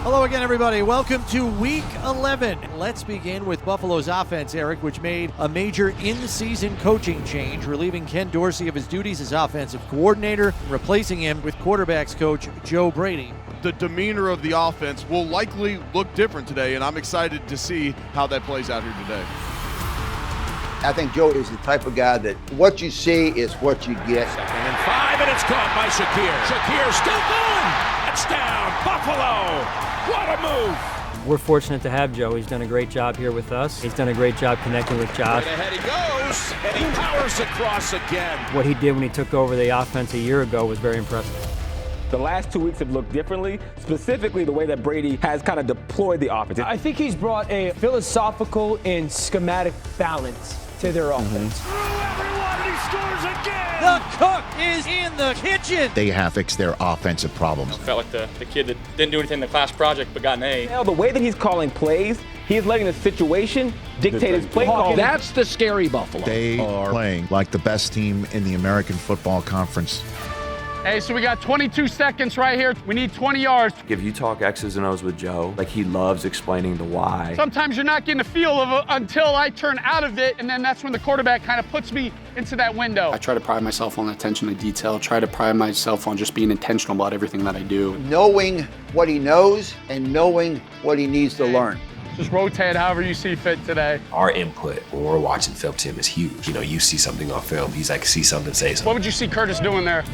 Hello again, everybody. Welcome to Week 11. Let's begin with Buffalo's offense, Eric, which made a major in-season coaching change, relieving Ken Dorsey of his duties as offensive coordinator, replacing him with quarterbacks coach Joe Brady. The demeanor of the offense will likely look different today, and I'm excited to see how that plays out here today. I think Joe is the type of guy that what you see is what you get. Second and 5, and it's caught by Shakir. Shakir still going. Touchdown, Buffalo. What a move. We're fortunate to have Joe. He's done a great job here with us. He's done a great job connecting with Josh. Right ahead he goes, and he powers across again. What he did when he took over the offense a year ago was very impressive. The last 2 weeks have looked differently, specifically the way that Brady has kind of deployed the offense. I think he's brought a philosophical and schematic balance to their offense. Through everyone, and he scores again. The cook is in the kitchen. They have fixed their offensive problems. Felt like the kid that didn't do anything in the class project but got an A. Now, the way that he's calling plays, he's letting the situation dictate his play call. That's the scary Buffalo. They are playing like the best team in the American Football Conference. Hey, so we got 22 seconds right here. We need 20 yards. If you talk X's and O's with Joe, like he loves explaining the why. Sometimes you're not getting a feel of it until I turn out of it, and then that's when the quarterback kind of puts me into that window. I try to pride myself on attention to detail, try to pride myself on just being intentional about everything that I do. Knowing what he knows and knowing what he needs to learn. Just rotate however you see fit today. Our input when we're watching film to him is huge. You know, you see something on film, he's like, see something, say something. What would you see Curtis doing there?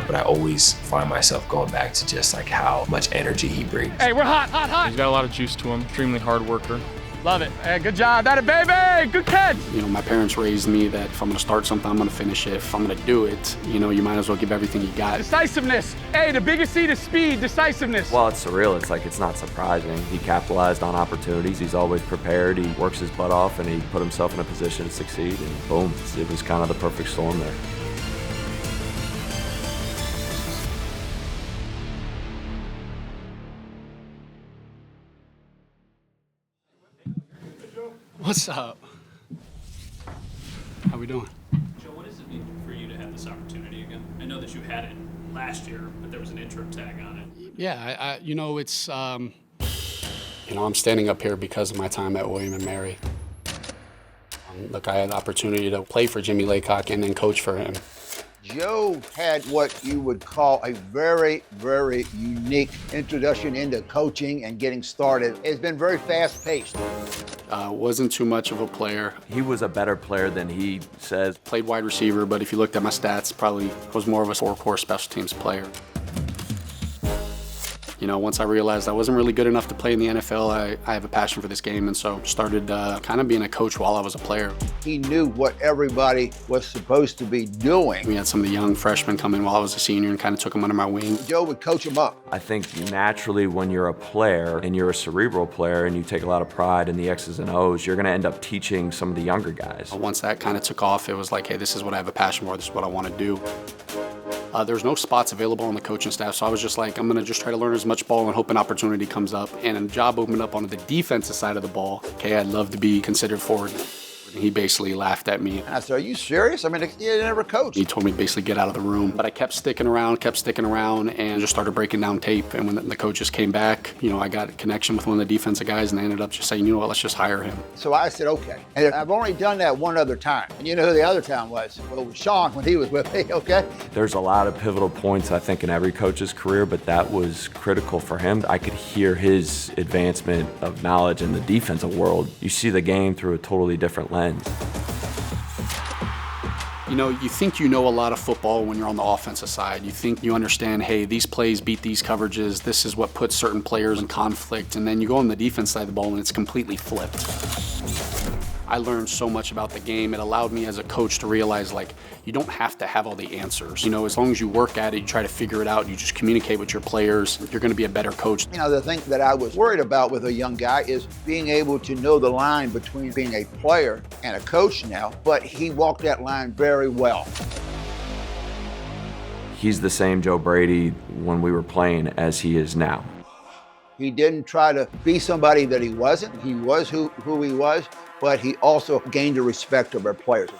But I always find myself going back to just like how much energy he brings. Hey, we're hot, hot, hot. He's got a lot of juice to him, extremely hard worker. Love it. Hey, good job. That it, baby. Good catch. You know, my parents raised me that if I'm gonna start something, I'm gonna finish it. If I'm gonna do it, you know, you might as well give everything you got. Decisiveness. Hey, the biggest seed is speed, decisiveness. Well, it's surreal. It's like it's not surprising. He capitalized on opportunities. He's always prepared. He works his butt off, and he put himself in a position to succeed. And boom, it was kind of the perfect storm there. What's up? How we doing? Joe, what does it mean for you to have this opportunity again? I know that you had it last year, but there was an interim tag on it. Yeah, you know, it's, you know, I'm standing up here because of my time at William and Mary. Look, I had the opportunity to play for Jimmy Laycock and then coach for him. Joe had what you would call a very, very unique introduction into coaching and getting started. It's been very fast-paced. Wasn't too much of a player. He was a better player than he says. Played wide receiver, but if you looked at my stats, probably was more of a four-core special teams player. You know, once I realized I wasn't really good enough to play in the NFL, I have a passion for this game, and so started kind of being a coach while I was a player. He knew what everybody was supposed to be doing. We had some of the young freshmen come in while I was a senior and kind of took them under my wing. Joe would coach them up. I think naturally when you're a player and you're a cerebral player and you take a lot of pride in the X's and O's, you're going to end up teaching some of the younger guys. Once that kind of took off, it was like, hey, this is what I have a passion for, this is what I want to do. There's no spots available on the coaching staff, so I was just like, I'm going to just try to learn as much ball and hope an opportunity comes up. And a job opened up on the defensive side of the ball. Okay, I'd love to be considered forward. And he basically laughed at me. I said, are you serious? I mean, you never coached. He told me to basically get out of the room. But I kept sticking around, and just started breaking down tape. And when the coaches came back, you know, I got a connection with one of the defensive guys, and they ended up just saying, you know what, let's just hire him. So I said, okay. And I've only done that one other time. And you know who the other time was? Well, it was Sean when he was with me, okay? There's a lot of pivotal points, I think, in every coach's career, but that was critical for him. I could hear his advancement of knowledge in the defensive world. You see the game through a totally different lens. You know, you think you know a lot of football when you're on the offensive side. You think you understand, hey, these plays beat these coverages. This is what puts certain players in conflict. And then you go on the defense side of the ball and it's completely flipped. I learned so much about the game. It allowed me as a coach to realize, like, you don't have to have all the answers. You know, as long as you work at it, you try to figure it out, you just communicate with your players, you're going to be a better coach. You know, the thing that I was worried about with a young guy is being able to know the line between being a player and a coach now, but he walked that line very well. He's the same Joe Brady when we were playing as he is now. He didn't try to be somebody that he wasn't. He was who he was, but he also gained the respect of our players.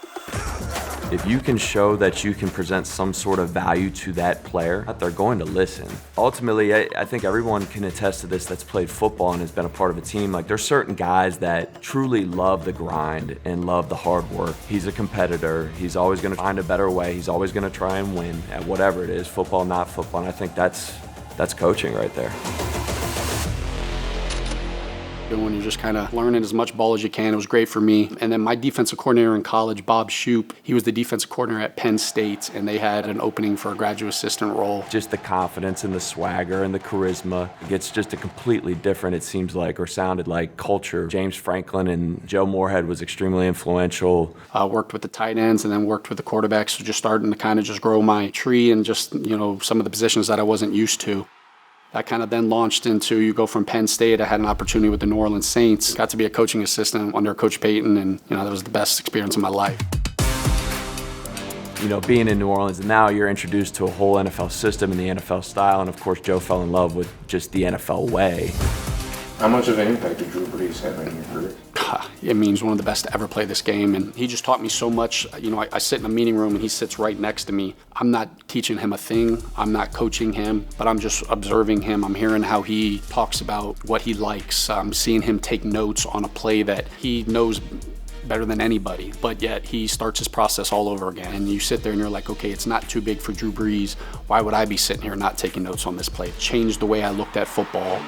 If you can show that you can present some sort of value to that player, they're going to listen. Ultimately, I think everyone can attest to this that's played football and has been a part of a team. Like, there's certain guys that truly love the grind and love the hard work. He's a competitor. He's always going to find a better way. He's always going to try and win at whatever it is, football, not football. And I think that's coaching right there. When you're just kind of learning as much ball as you can, it was great for me. And then my defensive coordinator in college, Bob Shoop, he was the defensive coordinator at Penn State, and they had an opening for a graduate assistant role. Just the confidence and the swagger and the charisma. It gets just a completely different, it seems like, or sounded like, culture. James Franklin and Joe Moorhead was extremely influential. Worked with the tight ends and then worked with the quarterbacks, so just starting to kind of just grow my tree and just, some of the positions that I wasn't used to. That kind of then launched into, you go from Penn State, I had an opportunity with the New Orleans Saints, got to be a coaching assistant under Coach Payton, and that was the best experience of my life. Being in New Orleans, and now you're introduced to a whole NFL system and the NFL style, and of course Joe fell in love with just the NFL way. How much of an impact did Drew Brees have on your career? I mean, he's one of the best to ever play this game, and he just taught me so much. I sit in a meeting room and he sits right next to me. I'm not teaching him a thing. I'm not coaching him, but I'm just observing him. I'm hearing how he talks about what he likes. I'm seeing him take notes on a play that he knows better than anybody, but yet he starts his process all over again. And you sit there and you're like, okay, it's not too big for Drew Brees. Why would I be sitting here not taking notes on this play? It changed the way I looked at football.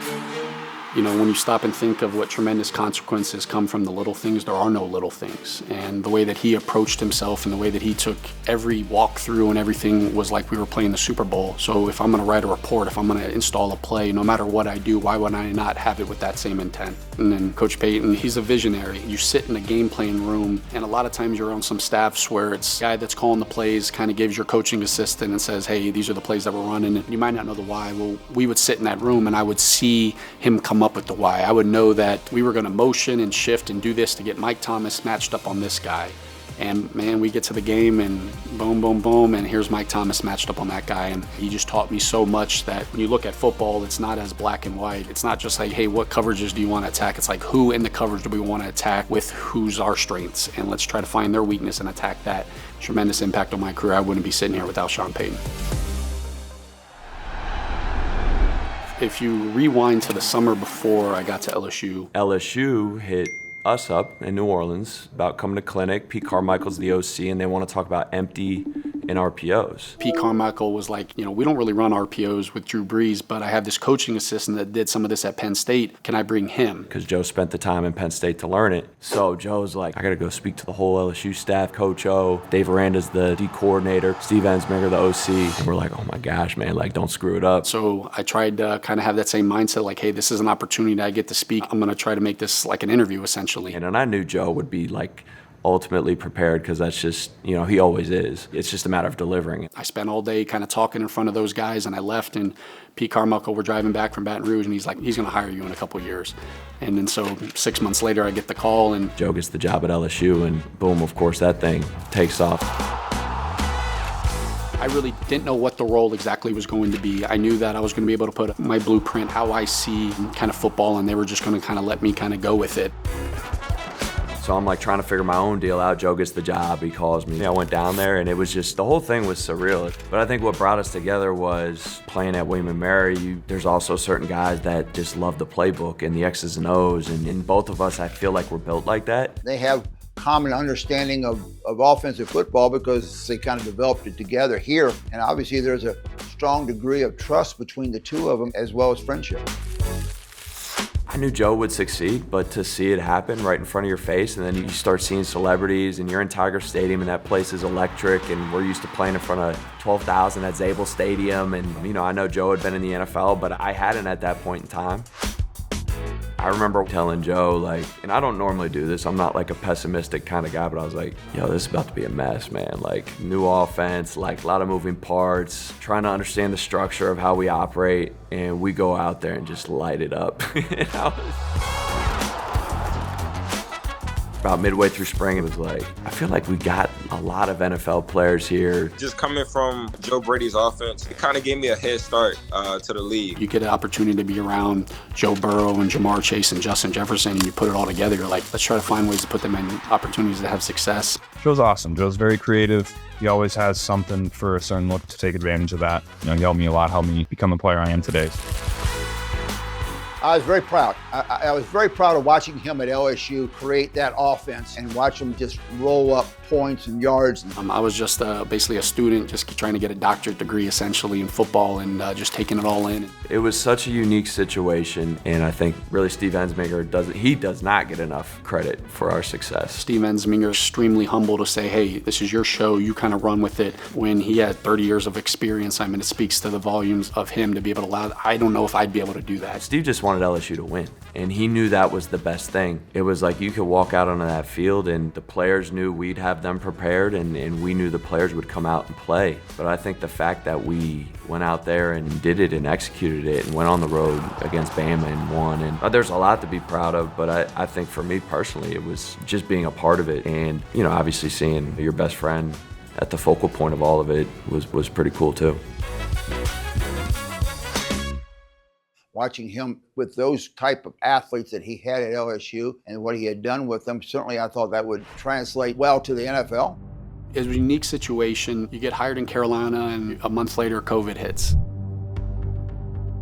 When you stop and think of what tremendous consequences come from the little things, there are no little things. And the way that he approached himself and the way that he took every walkthrough and everything was like we were playing the Super Bowl. So if I'm going to write a report, if I'm going to install a play, no matter what I do, why would I not have it with that same intent? And then Coach Payton, he's a visionary. You sit in a game playing room, and a lot of times you're on some staffs where it's the guy that's calling the plays kind of gives your coaching assistant and says, hey, these are the plays that we're running. And you might not know the why. Well, we would sit in that room and I would see him come up with the why. I would know that we were going to motion and shift and do this to get Mike Thomas matched up on this guy. And man, we get to the game and boom, boom, boom, and here's Mike Thomas matched up on that guy. And he just taught me so much that when you look at football, it's not as black and white. It's not just like, hey, what coverages do you want to attack? It's like, who in the coverage do we want to attack with who's our strengths? And let's try to find their weakness and attack that. Tremendous impact on my career. I wouldn't be sitting here without Sean Payton. If you rewind to the summer before I got to LSU hit us up in New Orleans about coming to clinic. Pete Carmichael's the OC, and they want to talk about empty and RPOs. Pete Carmichael was like, we don't really run RPOs with Drew Brees, but I have this coaching assistant that did some of this at Penn State. Can I bring him? Because Joe spent the time in Penn State to learn it. So Joe's like, I got to go speak to the whole LSU staff, Coach O. Dave Aranda's the D coordinator, Steve Ensminger, the OC. And we're like, oh my gosh, man, don't screw it up. So I tried to kind of have that same mindset, like, hey, this is an opportunity that I get to speak. I'm going to try to make this like an interview, essentially. And I knew Joe would be ultimately prepared, because that's just, he always is. It's just a matter of delivering it. I spent all day kind of talking in front of those guys, and I left, and Pete Carmichael were driving back from Baton Rouge, and he's like, he's going to hire you in a couple of years. And then so 6 months later, I get the call, and Joe gets the job at LSU, and boom, of course, that thing takes off. I really didn't know what the role exactly was going to be. I knew that I was going to be able to put my blueprint, how I see kind of football, and they were just going to kind of let me kind of go with it. So I'm trying to figure my own deal out. Joe gets the job, he calls me. I went down there, and it was just, the whole thing was surreal. But I think what brought us together was playing at William & Mary. There's also certain guys that just love the playbook and the X's and O's, and both of us, I feel like we're built like that. They have common understanding of offensive football because they kind of developed it together here. And obviously there's a strong degree of trust between the two of them, as well as friendship. I knew Joe would succeed, but to see it happen right in front of your face, and then you start seeing celebrities, and you're in Tiger Stadium, and that place is electric, and we're used to playing in front of 12,000 at Zabel Stadium, and I know Joe had been in the NFL, but I hadn't at that point in time. I remember telling Joe, and I don't normally do this, I'm not a pessimistic kind of guy, but I was like, yo, this is about to be a mess, man. New offense, a lot of moving parts, trying to understand the structure of how we operate, and we go out there and just light it up. About midway through spring, it was I feel like we got a lot of NFL players here. Just coming from Joe Brady's offense, it kind of gave me a head start to the league. You get an opportunity to be around Joe Burrow and Jamar Chase and Justin Jefferson, and you put it all together. You're like, let's try to find ways to put them in opportunities to have success. Joe's awesome. Joe's very creative. He always has something for a certain look to take advantage of that. You know, he helped me a lot, helped me become the player I am today. I was very proud. I was very proud of watching him at LSU create that offense and watch him just roll up points and yards. I was just basically a student, just trying to get a doctorate degree essentially in football and just taking it all in. It was such a unique situation, and I think really Steve Ensminger does not get enough credit for our success. Steve Ensminger is extremely humble to say, hey, this is your show, you kind of run with it. When he had 30 years of experience, I mean, it speaks to the volumes of him to be able to allow. I don't know if I'd be able to do that. Steve just wanted LSU to win, and he knew that was the best thing. It was like you could walk out onto that field and the players knew we'd have them prepared, and we knew the players would come out and play. But I think the fact that we went out there and did it and executed it and went on the road against Bama and won, and there's a lot to be proud of, but I think for me personally, it was just being a part of it, and you know, obviously seeing your best friend at the focal point of all of it was pretty cool too. Watching him with those type of athletes that he had at LSU and what he had done with them, certainly I thought that would translate well to the NFL. It's a unique situation. You get hired in Carolina and a month later COVID hits.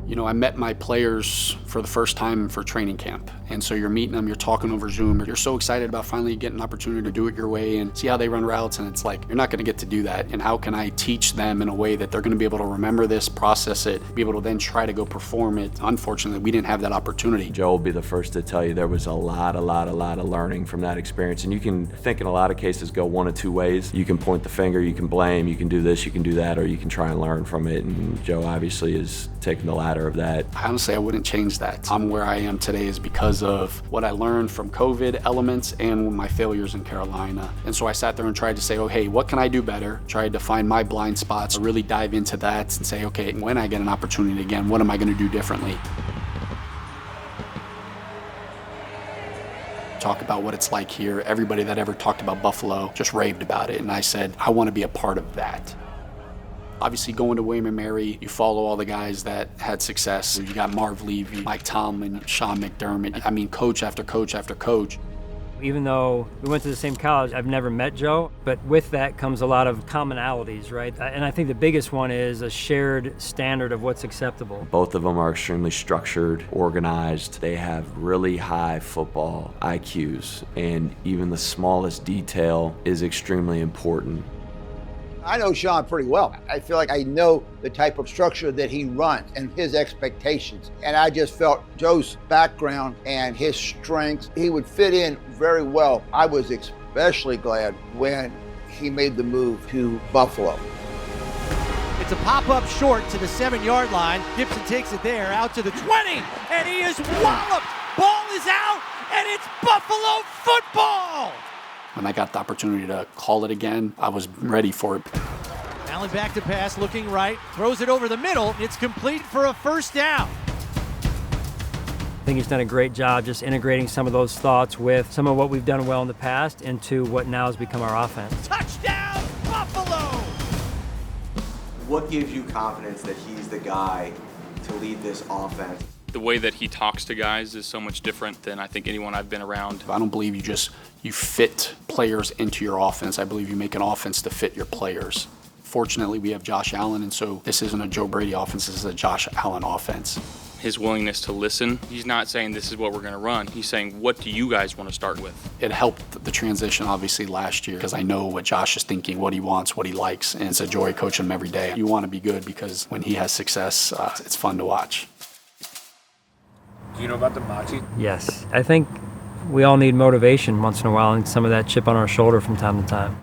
You know, I met my players for the first time for training camp. And so you're meeting them, you're talking over Zoom, you're so excited about finally getting an opportunity to do it your way and see how they run routes, and it's like, you're not gonna get to do that. And how can I teach them in a way that they're gonna be able to remember this, process it, be able to then try to go perform it? Unfortunately, we didn't have that opportunity. Joe will be the first to tell you there was a lot of learning from that experience. And you can think in a lot of cases go one of two ways. You can point the finger, you can blame, you can do this, you can do that, or you can try and learn from it. And Joe obviously is taking the latter of that. Honestly, I wouldn't change that. I'm where I am today is because of what I learned from COVID elements and my failures in Carolina. And so I sat there and tried to say, oh, hey, what can I do better? Tried to find my blind spots, really dive into that and say, okay, when I get an opportunity again, what am I gonna do differently? Talk about what it's like here. Everybody that ever talked about Buffalo just raved about it. And I said, I wanna be a part of that. Obviously, going to William & Mary, you follow all the guys that had success. You got Marv Levy, Mike Tomlin, Sean McDermott. I mean, coach after coach after coach. Even though we went to the same college, I've never met Joe, but with that comes a lot of commonalities, right? And I think the biggest one is a shared standard of what's acceptable. Both of them are extremely structured, organized. They have really high football IQs, and even the smallest detail is extremely important. I know Sean pretty well. I feel like I know the type of structure that he runs and his expectations. And I just felt Joe's background and his strengths, he would fit in very well. I was especially glad when he made the move to Buffalo. It's a pop-up short to the 7-yard line. Gibson takes it there, out to the 20, and he is walloped. Ball is out, and it's Buffalo football! When I got the opportunity to call it again, I was ready for it. Allen back to pass, looking right, throws it over the middle. It's complete for a first down. I think he's done a great job just integrating some of those thoughts with some of what we've done well in the past into what now has become our offense. Touchdown, Buffalo! What gives you confidence that he's the guy to lead this offense? The way that he talks to guys is so much different than I think anyone I've been around. I don't believe you fit players into your offense. I believe you make an offense to fit your players. Fortunately, we have Josh Allen, and so this isn't a Joe Brady offense, this is a Josh Allen offense. His willingness to listen, he's not saying this is what we're gonna run. He's saying, what do you guys want to start with? It helped the transition, obviously, last year, because I know what Josh is thinking, what he wants, what he likes, and it's a joy coaching him every day. You want to be good because when he has success, it's fun to watch. Do you know about the Moxie? Yes. I think we all need motivation once in a while and some of that chip on our shoulder from time to time.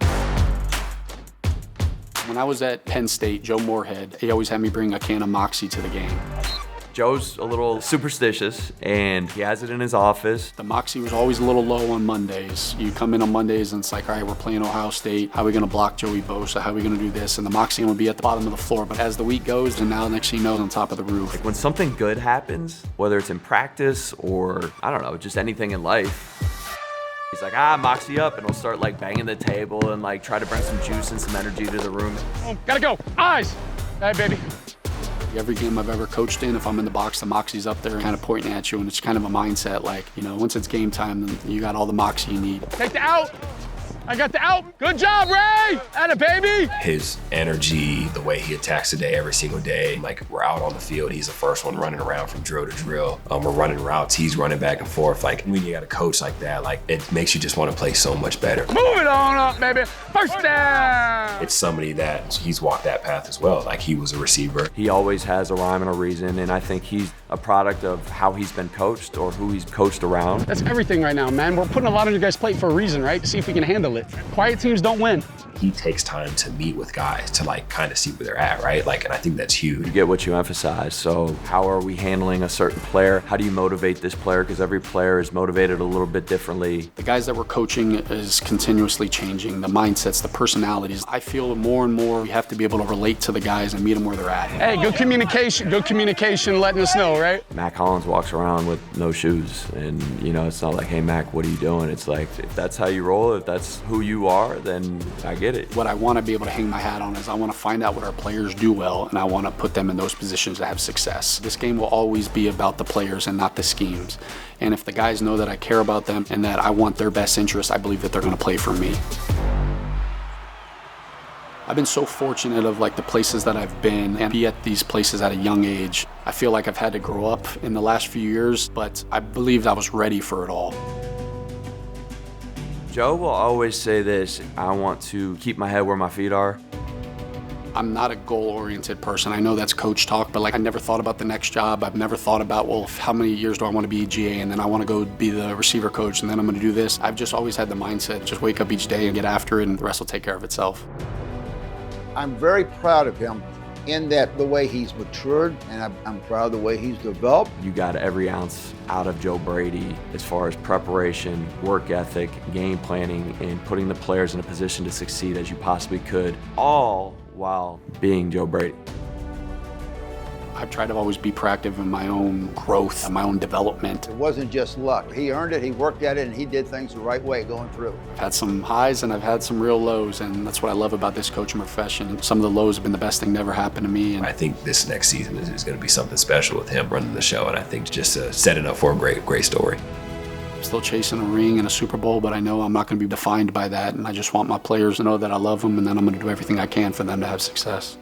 When I was at Penn State, Joe Moorhead, he always had me bring a can of Moxie to the game. Joe's a little superstitious, and he has it in his office. The Moxie was always a little low on Mondays. You come in on Mondays and it's like, all right, we're playing Ohio State. How are we gonna block Joey Bosa? How are we gonna do this? And the Moxie would be at the bottom of the floor. But as the week goes, and now next thing you know, it's on top of the roof. Like when something good happens, whether it's in practice or, I don't know, just anything in life, he's like, Moxie up, and he'll start like banging the table and like try to bring some juice and some energy to the room. Oh, gotta go, eyes. Hey, baby. Every game I've ever coached in, if I'm in the box, the Moxie's up there kind of pointing at you, and it's kind of a mindset like, you know, once it's game time, then you got all the Moxie you need. Take the out. I got the out. Good job, Ray. Atta baby. His energy, the way he attacks today every single day. Like, we're out on the field, he's the first one running around from drill to drill. We're running routes, he's running back and forth. Like, when you got a coach like that, like, it makes you just want to play so much better. Move it on up, baby. First down. It's somebody that he's walked that path as well. Like, he was a receiver. He always has a rhyme and a reason, and I think he's a product of how he's been coached or who he's coached around. That's everything right now, man. We're putting a lot on your guys' plate for a reason, right? To see if we can handle it. Quiet teams don't win. He takes time to meet with guys to like kind of see where they're at, right? Like, and I think that's huge. You get what you emphasize. So how are we handling a certain player? How do you motivate this player? Because every player is motivated a little bit differently. The guys that we're coaching is continuously changing. The mindsets, the personalities. I feel more and more we have to be able to relate to the guys and meet them where they're at. Hey, good communication letting us know, right? Mac Hollins walks around with no shoes. And, you know, it's not like, hey, Mac, what are you doing? It's like, if that's how you roll, if that's who you are, then I get it. What I want to be able to hang my hat on is I want to find out what our players do well, and I want to put them in those positions to have success. This game will always be about the players and not the schemes. And if the guys know that I care about them and that I want their best interest, I believe that they're going to play for me. I've been so fortunate of like the places that I've been and be at these places at a young age. I feel like I've had to grow up in the last few years, but I believed I was ready for it all. Joe will always say this: I want to keep my head where my feet are. I'm not a goal-oriented person. I know that's coach talk, but like I never thought about the next job. I've never thought about, well, how many years do I want to be a GA, and then I want to go be the receiver coach, and then I'm going to do this. I've just always had the mindset, just wake up each day and get after it, and the rest will take care of itself. I'm very proud of him in that the way he's matured, and I'm proud of the way he's developed. You got every ounce out of Joe Brady as far as preparation, work ethic, game planning, and putting the players in a position to succeed as you possibly could, all while being Joe Brady. I've tried to always be proactive in my own growth, and my own development. It wasn't just luck. He earned it, he worked at it, and he did things the right way going through. I've had some highs and I've had some real lows, and that's what I love about this coaching profession. Some of the lows have been the best thing that ever happened to me. And I think this next season is going to be something special with him running the show, and I think just setting up for a great story. I'm still chasing a ring and a Super Bowl, but I know I'm not going to be defined by that, and I just want my players to know that I love them, and then I'm going to do everything I can for them to have success.